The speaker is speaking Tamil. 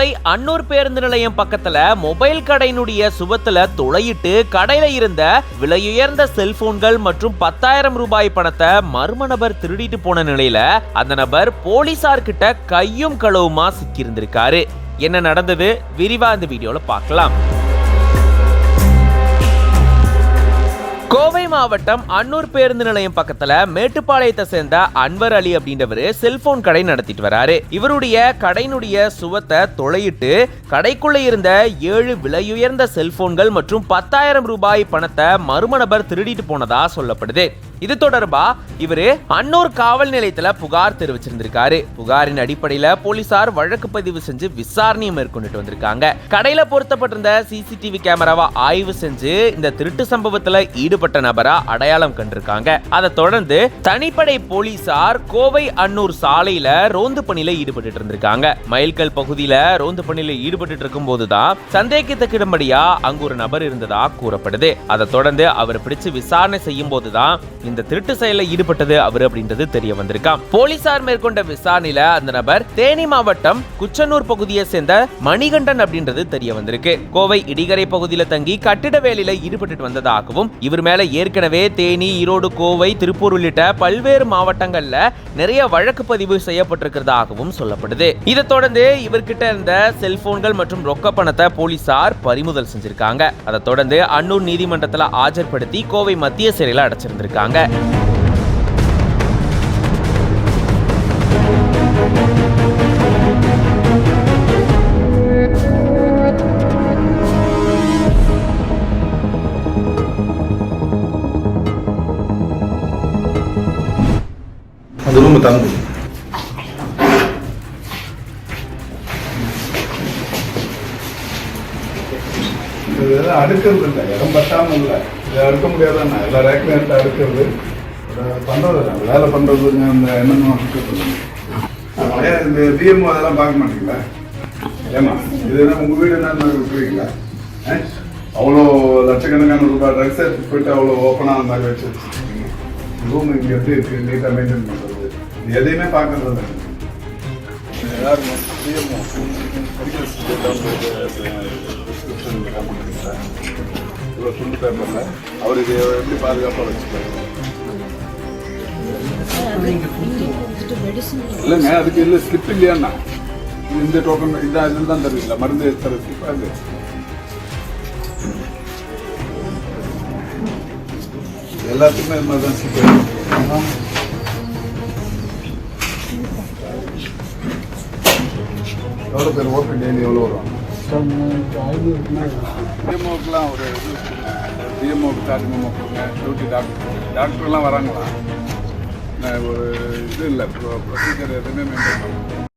கோவை அன்னூர் பேருந்து நிலையம் பக்கத்துல மொபைல் கடையினுடைய சுவத்துல துளையிட்டு கடையில இருந்த விலையுயர்ந்த செல்போன்கள் மற்றும் 10,000 ரூபாய் பணத்தை மர்ம நபர் திருடிட்டு போன நிலையில அந்த நபர் போலீசார் கிட்ட கையும் களவுமா சிக்கி இருந்திருக்காரு. என்ன நடந்தது விரிவா இந்த வீடியோல பார்க்கலாம். கோவை மாவட்டம் அன்னூர் பேருந்து நிலையம் பக்கத்துல மேட்டுப்பாளையத்தை சேர்ந்த அன்வர் அலி அப்படின்றவர் செல்போன் கடை நடத்திட்டு வராரு. இவருடைய கடையினுடைய சுவத்தை துளையிட்டு கடைக்குள்ள இருந்த 7 விலையுயர்ந்த செல்போன்கள் மற்றும் 10,000 ரூபாய் பணத்தை மர்ம நபர் திருடிட்டு போனதா சொல்லப்படுது. இது தொடர்பா இவரு அன்னூர் காவல் நிலையத்துல புகார் தெரிவிச்சிருந்திருக்காரு. புகாரின் அடிப்படையில போலீசார் வழக்கு பதிவு செஞ்சு விசாரணையை மேற்கொண்டுட்டு வந்திருக்காங்க. கடையில பொருத்தப்பட்டிருந்த சிசிடிவி கேமராவை ஆய்வு செஞ்சு இந்த திருட்டு சம்பவத்துல ஈடுபட்ட நபரா அடையாளம் கண்டிருக்காங்க. அதை தொடர்ந்து தனிப்படை போலீசார் கோவை அன்னூர் சாலையில ரோந்து பணியில ஈடுபட்டு இருந்திருக்காங்க. மயில்கல் பகுதியில ரோந்து பணியில ஈடுபட்டு இருக்கும் போதுதான் சந்தேகத்துக்கிடம்படியா அங்கு ஒரு நபர் இருந்ததா கூறப்படுது. அதை தொடர்ந்து அவர் பிடிச்சு விசாரணை செய்யும் போதுதான் இந்த திருட்டு செயலில் ஈடுபட்டது அவர் அப்படின்றது தெரிய வந்திருக்காம். போலீசார் மேற்கொண்ட விசாரணையில அந்த நபர் தேனி மாவட்டம் குச்சனூர் பகுதியை சேர்ந்த மணிகண்டன் அப்படின்றது தெரிய வந்திருக்கு. கோவை இடிகரை பகுதியில தங்கி கட்டிட வேலையில ஈடுபட்டு வந்ததாகவும் இவர் மேல ஏற்கனவே தேனி, ஈரோடு, கோவை, திருப்பூர் உள்ளிட்ட பல்வேறு மாவட்டங்கள்ல நிறைய வழக்கு பதிவு செய்யப்பட்டிருக்கிறதாகவும் சொல்லப்படுது. இதை தொடர்ந்து இவர்கிட்ட இருந்த செல்போன்கள் மற்றும் ரொக்க பணத்தை போலீசார் பறிமுதல் செஞ்சிருக்காங்க. அதை தொடர்ந்து அன்னூர் நீதிமன்றத்தில் ஆஜர்படுத்தி கோவை மத்திய சிறையில் அடைச்சிருந்திருக்காங்க. அந்த ரூம் தந்து அடுக்கிறது இல்லை, இடம் பட்டாமல் இல்லை, இதை அடுக்க முடியாதுண்ணா. எல்லா ரேக்லையும் எடுத்து அடுக்கிறது பண்ணுறது இல்லை, வேலை பண்ணுறதுங்க. அந்த என்னென்ன இந்த டிஎம்ஓ அதெல்லாம் பார்க்க மாட்டீங்களா? ஏமா இது என்ன உங்கள் வீடு என்னென்ன விட்டுருவீங்களா? அவ்வளோ லட்சக்கணக்கான ரூபாய் ட்ரக்ஸ் எடுத்து போயிட்டு அவ்வளோ ஓப்பனாக அந்த மாதிரி வச்சு வச்சுருக்கீங்க. ரூம் இங்கே எப்படி இருக்குது, நீட்டாக மெயின்டைன் பண்ணுறது, இது எதையுமே பார்க்கறது இல்லை. யாருங்க டிஎம்ஓ இவ்வளோ துண்டு பேப்பரில் அவர் இது எப்படி பாதுகாப்பாக வச்சுருக்காரு? இல்லைங்க, அதுக்கு இல்லை ஸ்லிப் இல்லையாண்ணா. இந்த டோக்கன் இதான் இதில் தான் தருவீங்களா? மருந்து தர ஸ்லிப்பாக இது எல்லாத்துக்குமே இது மாதிரி தான் ஸ்லிப். எவ்வளோ பேர் ஓட்டு டெய்லி எவ்வளோ வரும்? டிஎம்ஓக்கெலாம் ஒரு டிஎம்ஓக்கு சார்ஜ் கொடுங்க. டியூட்டி டாக்டர்லாம் வராங்களா? ஒரு இது இல்லை, ப்ரொசீஜர் எதுவுமே மெயின்டைன் பண்ணணும்.